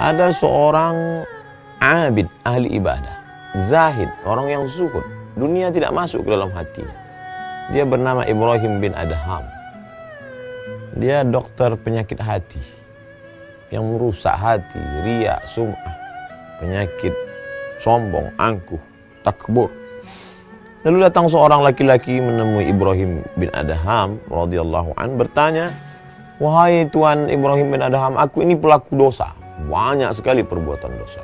Ada seorang abid, ahli ibadah, zahid, orang yang zuhud, dunia tidak masuk ke dalam hatinya. Dia bernama Ibrahim bin Adham. Dia dokter penyakit hati yang merusak hati, riya, sum'ah, penyakit sombong, angkuh, takbur. Lalu datang seorang laki-laki menemui Ibrahim bin Adham radhiyallahu an, bertanya, "Wahai Tuan Ibrahim bin Adham, aku ini pelaku dosa, banyak sekali perbuatan dosa,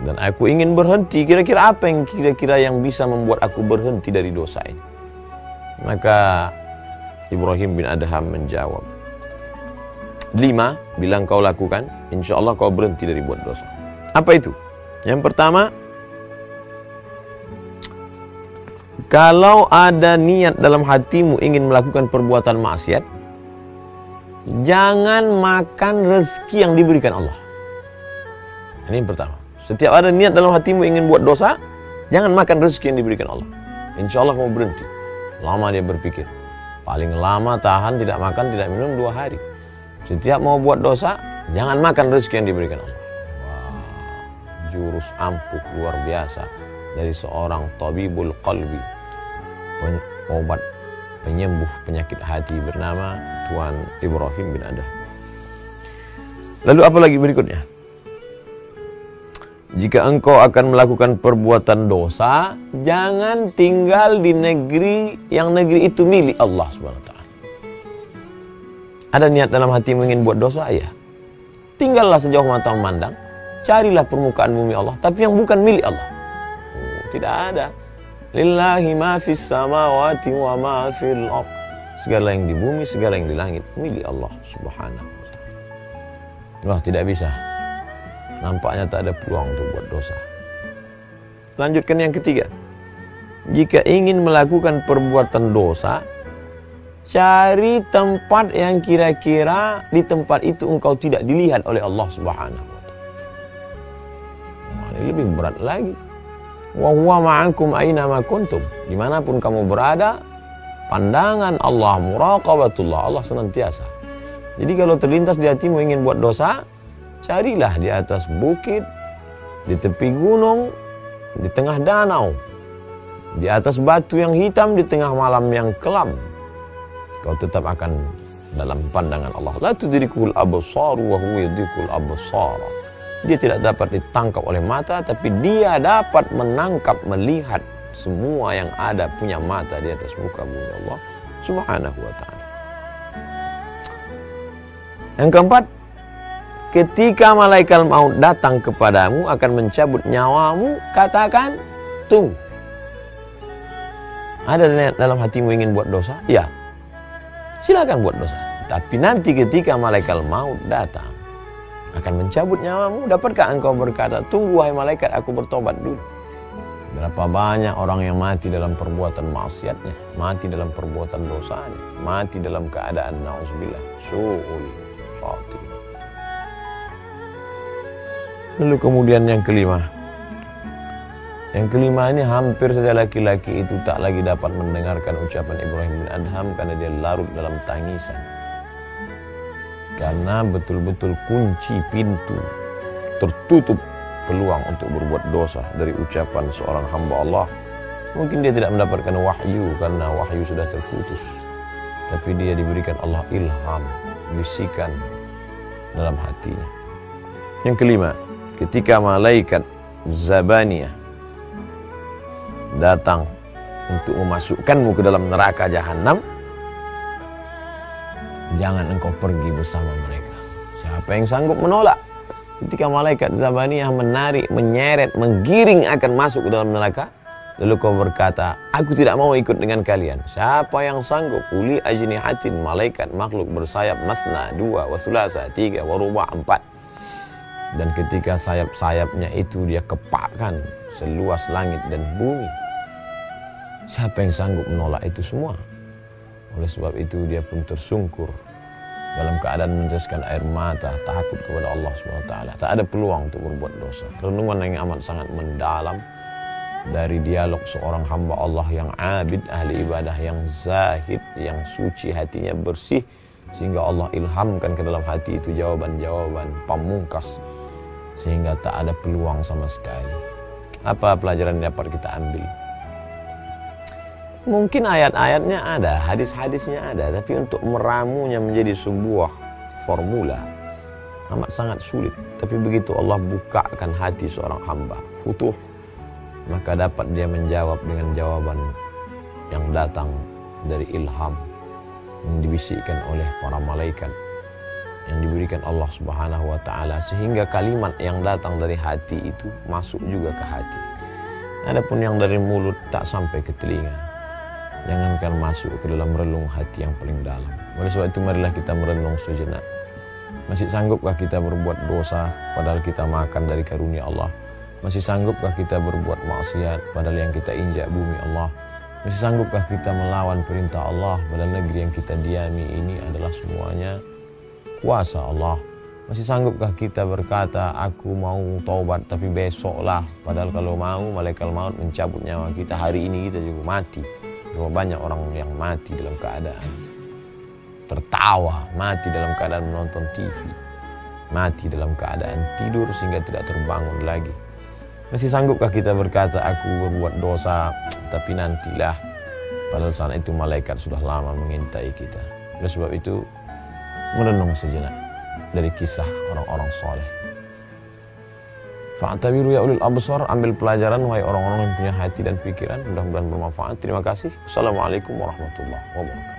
dan aku ingin berhenti. Kira-kira apa yang kira-kira bisa membuat aku berhenti dari dosa ini?" Maka Ibrahim bin Adham menjawab, 5 bilang kau lakukan, insya Allah kau berhenti dari buat dosa. Apa itu? Yang pertama, kalau ada niat dalam hatimu ingin melakukan perbuatan maksiat, jangan makan rezeki yang diberikan Allah. Ini yang pertama. Setiap ada niat dalam hatimu ingin buat dosa, jangan makan rezeki yang diberikan Allah. Insya Allah kamu berhenti. Lama dia berpikir. Paling lama tahan tidak makan, tidak minum 2 hari. Setiap mau buat dosa, jangan makan rezeki yang diberikan Allah. Wah, jurus ampuh luar biasa dari seorang tabibul qalbi, obat penyembuh penyakit hati bernama Tuan Ibrahim bin Adham. Lalu apa lagi berikutnya? Jika engkau akan melakukan perbuatan dosa, jangan tinggal di negeri yang negeri itu milik Allah SWT. Ada niat dalam hatimu ingin buat dosa, ya, tinggallah sejauh mata memandang, carilah permukaan bumi Allah, tapi yang bukan milik Allah. Tidak ada. Lillahi ma fis samawati wa ma fil ardh. Segala yang di bumi, segala yang di langit milik Allah Subhanahu wa ta'ala. Wah, tidak bisa. Nampaknya tak ada peluang untuk buat dosa. Lanjutkan yang ketiga. Jika ingin melakukan perbuatan dosa, cari tempat yang kira-kira di tempat itu engkau tidak dilihat oleh Allah Subhanahu wa ta'ala. Ini lebih berat lagi. Wa huwa ma'akum aina ma kuntum. Dimanapun kamu berada, pandangan Allah, muraqabatullah, Allah senantiasa. Jadi kalau terlintas di hatimu ingin buat dosa, carilah di atas bukit, di tepi gunung, di tengah danau, di atas batu yang hitam, di tengah malam yang kelam. Kau tetap akan dalam pandangan Allah. La tudrikul absar wa huwa yudrikul absar. Dia tidak dapat ditangkap oleh mata, tapi dia dapat menangkap, melihat semua yang ada, punya mata di atas muka bumi Allah Subhanahu wa ta'ala. Yang keempat, ketika malaikat maut datang kepadamu akan mencabut nyawamu, katakan, tunggu. Ada dalam hatimu ingin buat dosa? Ya, silakan buat dosa. Tapi nanti ketika malaikat maut datang akan mencabut nyawamu, dapatkah engkau berkata, tunggu wahai malaikat, aku bertobat dulu? Berapa banyak orang yang mati dalam perbuatan maksiatnya, mati dalam perbuatan dosanya, mati dalam keadaan na'udzubillah su'ul khatimah. Lalu kemudian yang kelima. Yang kelima ini hampir saja laki-laki itu tak lagi dapat mendengarkan ucapan Ibrahim bin Adham karena dia larut dalam tangisan. Karena betul-betul kunci pintu, tertutup peluang untuk berbuat dosa dari ucapan seorang hamba Allah. Mungkin dia tidak mendapatkan wahyu karena wahyu sudah terputus. Tapi dia diberikan Allah ilham, bisikan dalam hatinya. Yang kelima, ketika malaikat Zabaniyah datang untuk memasukkanmu ke dalam neraka jahanam, jangan engkau pergi bersama mereka. Siapa yang sanggup menolak? Ketika malaikat Zabaniyah menarik, menyeret, menggiring akan masuk ke dalam neraka, lalu kau berkata, aku tidak mau ikut dengan kalian. Siapa yang sanggup? Uli ajnihatin, malaikat makhluk bersayap, masna, 2, wa sulasa, 3, wa ruba', 4. Dan ketika sayap-sayapnya itu dia kepakkan seluas langit dan bumi, siapa yang sanggup menolak itu semua? Oleh sebab itu dia pun tersungkur dalam keadaan meneteskan air mata, takut kepada Allah SWT. Tak ada peluang untuk berbuat dosa. Renungan yang amat sangat mendalam dari dialog seorang hamba Allah yang abid, ahli ibadah, yang zahid, yang suci hatinya, bersih sehingga Allah ilhamkan ke dalam hati itu jawaban-jawaban pamungkas, sehingga tak ada peluang sama sekali. Apa pelajaran yang dapat kita ambil? Mungkin ayat-ayatnya ada, hadis-hadisnya ada, tapi untuk meramunya menjadi sebuah formula amat sangat sulit. Tapi begitu Allah bukakan hati seorang hamba, futuh, maka dapat dia menjawab dengan jawaban yang datang dari ilham yang dibisikkan oleh para malaikat, yang diberikan Allah Subhanahu wa taala, sehingga kalimat yang datang dari hati itu masuk juga ke hati. Adapun yang dari mulut tak sampai ke telinga, jangankan masuk ke dalam relung hati yang paling dalam. Oleh sebab itu marilah kita merenung sejenak. Masih sanggupkah kita berbuat dosa padahal kita makan dari karunia Allah? Masih sanggupkah kita berbuat maksiat padahal yang kita injak bumi Allah? Masih sanggupkah kita melawan perintah Allah padahal negeri yang kita diami ini adalah semuanya kuasa Allah? Masih sanggupkah kita berkata, aku mau taubat tapi besoklah, padahal kalau mau malaikat maut mencabut nyawa kita hari ini, kita juga mati. Berapa banyak orang yang mati dalam keadaan tertawa, mati dalam keadaan menonton TV, mati dalam keadaan tidur sehingga tidak terbangun lagi. Masih sanggupkah kita berkata, aku berbuat dosa tapi nantilah, padahal saat itu malaikat sudah lama mengintai kita. Oleh sebab itu merenung sejenak dari kisah orang-orang soleh. Fa'tabiru ya ulil absar, ambil pelajaran wahai orang-orang yang punya hati dan pikiran. Mudah-mudahan bermanfaat. Terima kasih. Assalamualaikum warahmatullahi wabarakatuh.